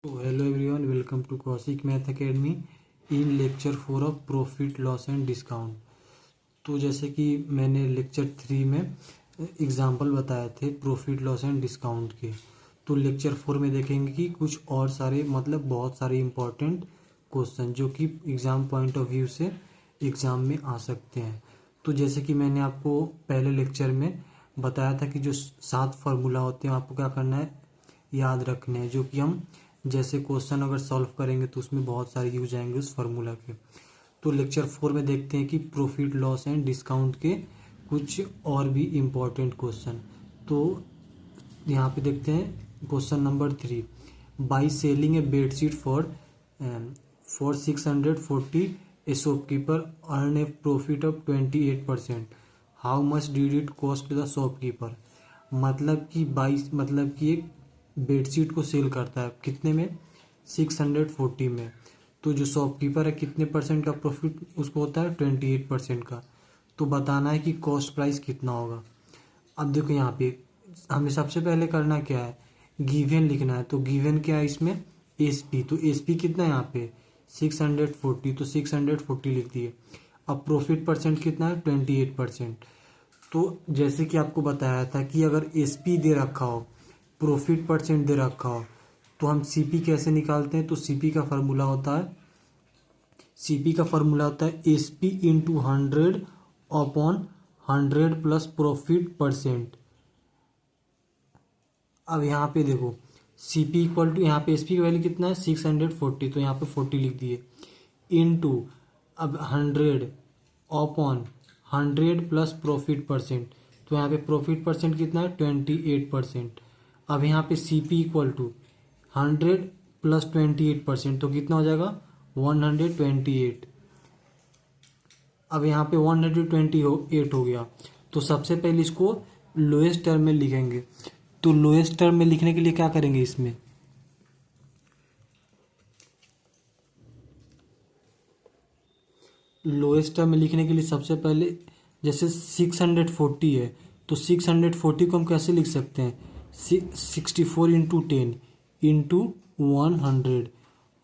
तो hello everyone, welcome to Kaushik math academy in lecture 4 of profit loss and discount. तो जैसे कि मैंने लेक्चर 3 में एग्जांपल बताए थे प्रॉफिट लॉस एंड डिस्काउंट के, तो लेक्चर 4 में देखेंगे कि कुछ और सारे बहुत सारे इम्पोर्टेंट क्वेश्चन जो कि एग्ज़ाम पॉइंट ऑफ व्यू से एग्ज़ाम में आ सकते हैं। तो जैसे कि मैंने आपको पहले लेक्चर में बताया था कि जो 7 फार्मूला होते हैं आपको क्या करना है, याद रखने हैं, जो कि हम जैसे क्वेश्चन अगर सॉल्व करेंगे तो उसमें बहुत सारे यूज आएंगे उस फार्मूला के। तो लेक्चर 4 में देखते हैं कि प्रॉफिट लॉस एंड डिस्काउंट के कुछ और भी इम्पोर्टेंट क्वेश्चन। तो यहाँ पे देखते हैं question number 3। By selling A bedsheet for 640 A shopkeeper earn A profit of 28%। How much did it cost the shopkeeper. मतलब कि एक बेडशीट को सेल करता है कितने में, 640 में। तो जो शॉपकीपर है कितने परसेंट का प्रॉफिट उसको होता है, 28% का। तो बताना है कि कॉस्ट प्राइस कितना होगा। अब देखो यहाँ पे हमें सबसे पहले करना क्या है, गिवन लिखना है। तो गिवन क्या है इसमें, एसपी। तो एसपी कितना है यहाँ पे 640, तो 640 लिख दिए। अब प्रॉफिट परसेंट कितना है, 28%। तो जैसे कि आपको बताया था कि अगर एसपी दे रखा हो, प्रॉफिट परसेंट दे रखा हो, तो हम सीपी कैसे निकालते हैं। तो सीपी का फार्मूला होता है SP into 100 upon 100 plus profit percent. अब यहाँ पे देखो सीपी इक्वल टू, यहाँ पे एसपी की वैल्यू कितना है 640, तो यहाँ पे 40 लिख दिए, इंटू अब 100 अपॉन 100 प्लस प्रॉफिट परसेंट। तो यहाँ पे प्रॉफिट परसेंट कितना है, 28%। अब यहाँ पे सीपी इक्वल टू 100 प्लस 28%, तो कितना हो जाएगा 128। अब यहाँ पे 128 हो गया। तो सबसे पहले इसको लोएस्ट टर्म में लिखेंगे। तो लोएस्ट टर्म में लिखने के लिए क्या करेंगे, इसमें लोएस्ट टर्म में लिखने के लिए सबसे पहले जैसे 640 है, तो 640 को हम कैसे लिख सकते हैं, 64 इंटू 10 इंटू 100।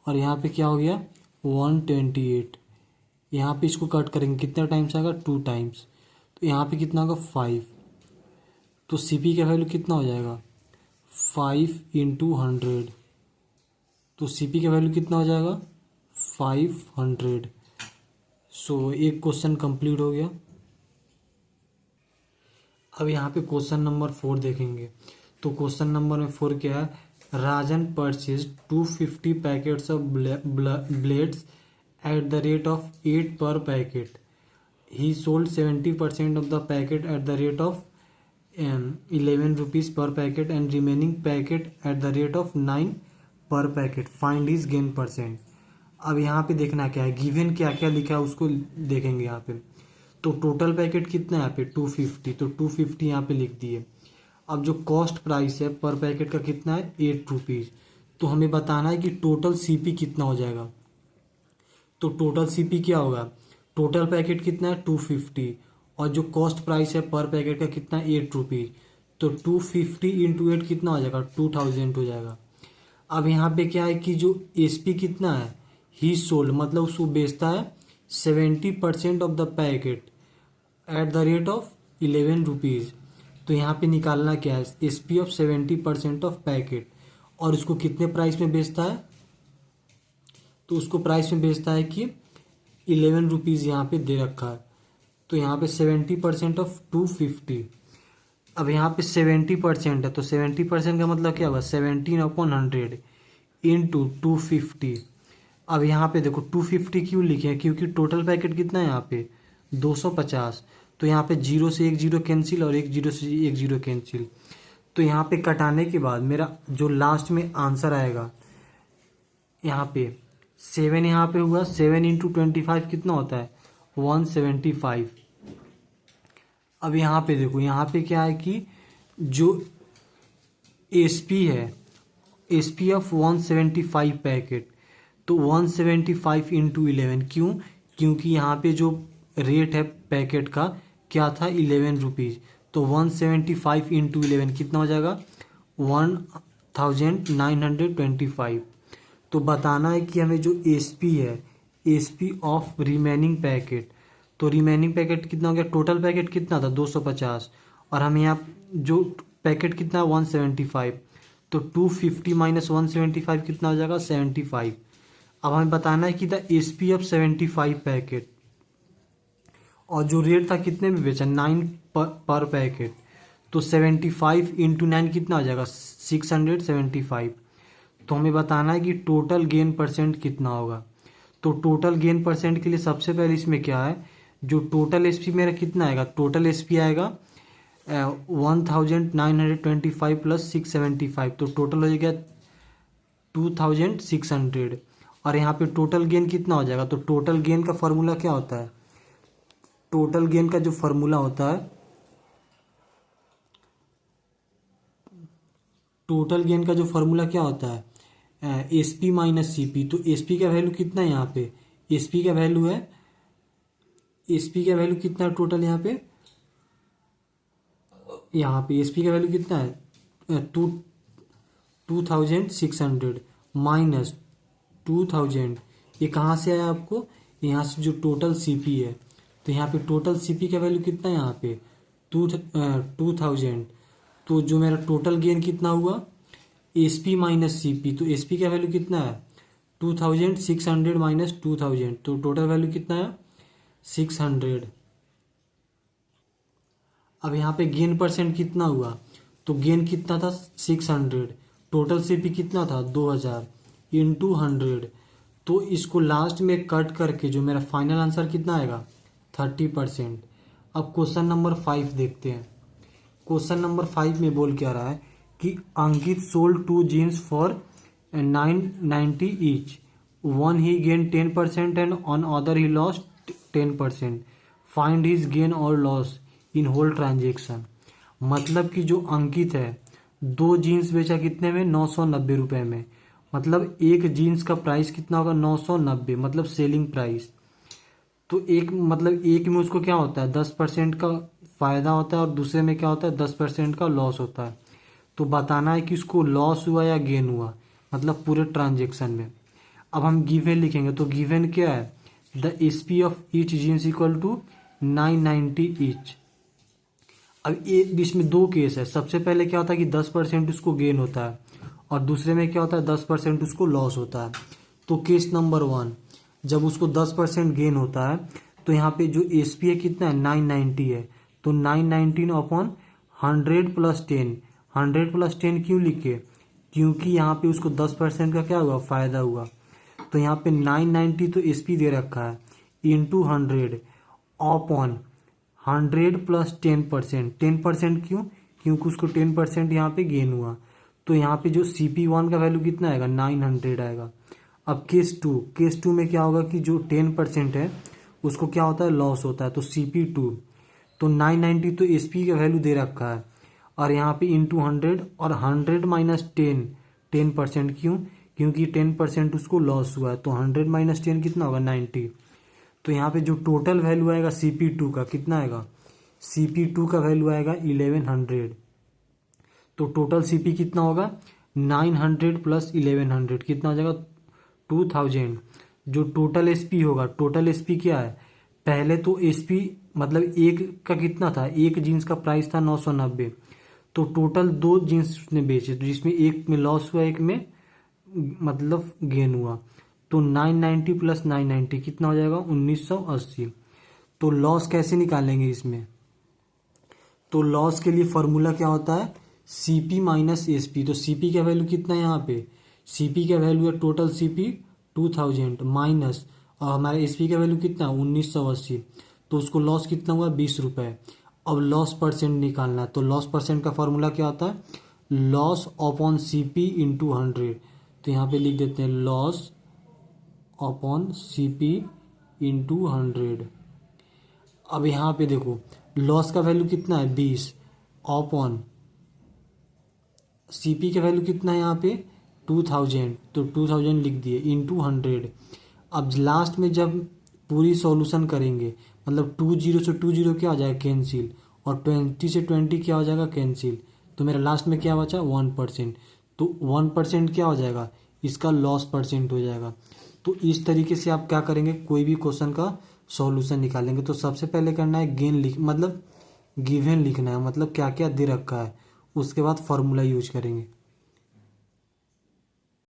और यहाँ पे क्या हो गया 128। यहाँ पे इसको कट करेंगे, कितना टाइम्स आएगा 2 टाइम्स। तो यहाँ पे कितना होगा 5। तो सीपी का वैल्यू कितना हो जाएगा 5 इंटू 100। तो सीपी का वैल्यू कितना हो जाएगा 500। सो एक क्वेश्चन कंप्लीट हो गया। अब यहाँ पे क्वेश्चन नंबर 4 देखेंगे। तो क्वेश्चन नंबर 4 क्या है, Rajan purchase 250 packets of blades at the rate of 8 per packet. He sold 70% of the packet at the rate of 11 rupees per packet and remaining packet at the rate of 9 per packet. Find his gain percent. अब यहाँ पे देखना क्या है, given क्या क्या लिखा है उसको देखेंगे यहाँ पे। तो टोटल पैकेट कितना है यहाँ पे 250, तो 250 यहाँ पे लिख दिए। अब जो कॉस्ट प्राइस है पर पैकेट का कितना है 8 रुपीज। तो हमें बताना है कि टोटल सीपी कितना हो जाएगा। तो टोटल सीपी क्या होगा, टोटल पैकेट कितना है 250 और जो कॉस्ट प्राइस है पर पैकेट का कितना है 8 रुपीज। तो 250 इंटू 8 कितना हो जाएगा 2000 हो जाएगा। अब यहाँ पे क्या है कि जो एसपी कितना है, ही सोल्ड मतलब उसको बेचता है 70% of the packet at the rate of 11 rupees. तो यहाँ पे निकालना क्या है, एसपी ऑफ 70% ऑफ पैकेट, और उसको कितने प्राइस में बेचता है, तो उसको प्राइस में बेचता है कि 11 रुपीज यहाँ पे दे रखा है। तो यहाँ पे 70% ऑफ 250। अब यहाँ पे 70% है, तो 70% का मतलब क्या होगा 17 अपॉन 100 इंटू 250। अब यहाँ पे देखो 250 क्यों लिखे हैं, क्योंकि टोटल पैकेट कितना है यहाँ पे 250। तो यहाँ पे 0 से 1 0 कैंसिल और 1 0 से 1 0 कैंसिल। तो यहाँ पे कटाने के बाद मेरा जो लास्ट में आंसर आएगा, यहाँ पे 7 यहाँ पे हुआ, 7 इंटू 25 कितना होता है 175। अब यहाँ पे देखो, यहाँ पे क्या है कि जो एसपी है, एसपी ऑफ 175 पैकेट, तो 175 इंटू 11, क्योंकि यहाँ पे जो रेट है पैकेट का क्या था 11 रुपीज। तो 175 इंटू 11 कितना हो जाएगा 1925। तो बताना है कि हमें जो एसपी है, एसपी ऑफ रिमेनिंग पैकेट, तो रिमेनिंग पैकेट कितना हो गया, टोटल पैकेट कितना था 250, और हमें यहाँ जो पैकेट कितना 175, तो 250 माइनस 175 कितना हो जाएगा 75। अब हमें बताना है कि द एसपी ऑफ 75 पैकेट, और जो रेट था कितने में बेचा 9 पर पैकेट, तो 75 इंटू 9 कितना हो जाएगा 675। तो हमें बताना है कि टोटल गेन परसेंट कितना होगा। तो टोटल गेन परसेंट के लिए सबसे पहले इसमें क्या है, जो टोटल एसपी मेरा कितना आएगा, टोटल एसपी आएगा 1925 प्लस 675, तो टोटल हो गया 2600। और यहाँ पे टोटल गेन कितना हो जाएगा, तो टोटल गेन का फॉर्मूला क्या होता है, टोटल गेन का जो फॉर्मूला होता है, टोटल गेन का जो फॉर्मूला क्या होता है एसपी माइनस सीपी। तो एसपी का वैल्यू कितना है यहाँ पे, एसपी का वैल्यू है, एसपी का वैल्यू कितना है टोटल यहाँ पे एसपी का वैल्यू कितना है 2600 माइनस 2000, ये कहाँ से आया आपको, यहाँ से जो टोटल सीपी है, तो यहाँ पे टोटल सीपी का वैल्यू कितना है यहाँ पे 2000। तो जो मेरा टोटल गेन कितना हुआ एसपी माइनस सीपी, तो एसपी का वैल्यू कितना है 2600 माइनस 2000, तो टोटल वैल्यू कितना है 600। अब यहाँ पे गेन परसेंट कितना हुआ, तो गेन कितना था 600, टोटल सीपी कितना था 2000 इंटू 100, तो इसको लास्ट में कट करके जो मेरा फाइनल आंसर कितना आएगा 30%। अब क्वेश्चन नंबर 5 देखते हैं। क्वेश्चन नंबर 5 में बोल क्या रहा है कि Ankit sold 2 jeans for 990 each, one he gain 10% and on other he lost 10%, find his gain और लॉस इन होल ट्रांजेक्शन। मतलब कि जो अंकित है 2 जीन्स बेचा कितने में 990 रुपए में, मतलब एक जीन्स का प्राइस कितना होगा 990, मतलब सेलिंग प्राइस। तो एक मतलब एक में उसको क्या होता है 10% का फायदा होता है और दूसरे में क्या होता है 10% का लॉस होता है। तो बताना है कि उसको लॉस हुआ या गेन हुआ, मतलब पूरे ट्रांजेक्शन में। अब हम गिवन लिखेंगे, तो गिवन क्या है the SP of each jeans equal to 990 each. अब एक इसमें 2 केस है, सबसे पहले क्या होता है कि 10% उसको गेन होता है और दूसरे में क्या होता है 10% उसको लॉस होता है। तो केस नंबर 1 जब उसको 10% गेन होता है, तो यहाँ पे जो एसपी है कितना है 990 है, तो 919 अपॉन 100 प्लस 10, 100 प्लस 10 क्यों लिखे, क्योंकि यहाँ पे उसको 10% का क्या हुआ फायदा हुआ। तो यहाँ पे 990 तो एसपी दे रखा है इंटू 100 अपॉन 100 प्लस 10%, 10% क्यों, क्योंकि उसको 10% यहाँ पे गेन हुआ। तो यहाँ पे जो CP1 का वैल्यू कितना आएगा 900 आएगा। अब केस 2 में क्या होगा कि जो 10% है उसको क्या होता है लॉस होता है, तो CP2, तो 990 तो एसपी का वैल्यू दे रखा है और यहाँ पे इंटू 100 और 100 माइनस 10% क्यों, क्योंकि 10% उसको लॉस हुआ है, तो 100 माइनस 10 कितना होगा 90। तो यहाँ पे जो टोटल वैल्यू आएगा CP2 का कितना आएगा, CP2 का वैल्यू आएगा 1100। तो टोटल CP कितना होगा 900 प्लस 1100 कितना हो जाएगा 2000। जो टोटल एसपी होगा, टोटल एसपी क्या है, पहले तो एसपी मतलब एक का कितना था, एक जीन्स का प्राइस था 990, तो टोटल 2 जीन्स उसने बेचे, तो जिसमें एक में लॉस हुआ एक में मतलब गेन हुआ। तो 990 प्लस 990 कितना हो जाएगा 1980। तो लॉस कैसे निकालेंगे इसमें, तो लॉस के लिए फॉर्मूला क्या होता है CP माइनस एसपी। तो CP का वैल्यू कितना है यहाँ पे, CP का वैल्यू है टोटल CP 2000 माइनस और हमारे एसपी का वैल्यू कितना है 1980, तो उसको लॉस कितना हुआ 20 रुपये। अब लॉस परसेंट निकालना है, तो लॉस परसेंट का फॉर्मूला क्या होता है लॉस अपॉन CP इंटू 100। तो यहाँ पे लिख देते हैं लॉस अपॉन CP इंटू 100। अब यहाँ पे देखो लॉस का वैल्यू कितना है 20 अपॉन CP का वैल्यू कितना है यहाँ पे 2000, तो 2000 लिख दिए इंटू 100। अब लास्ट में जब पूरी सॉल्यूशन करेंगे मतलब 20 से 20 क्या हो जाएगा कैंसिल और 20 से 20 क्या हो जाएगा कैंसिल, तो मेरा लास्ट में क्या बचा 1%, तो 1% क्या हो जाएगा इसका लॉस परसेंट हो जाएगा। तो इस तरीके से आप क्या करेंगे, कोई भी क्वेश्चन का सॉल्यूशन निकालेंगे। तो सबसे पहले करना है गेन लिख मतलब गिवन लिखना है, मतलब क्या क्या दे रखा है, उसके बाद फॉर्मूला यूज करेंगे।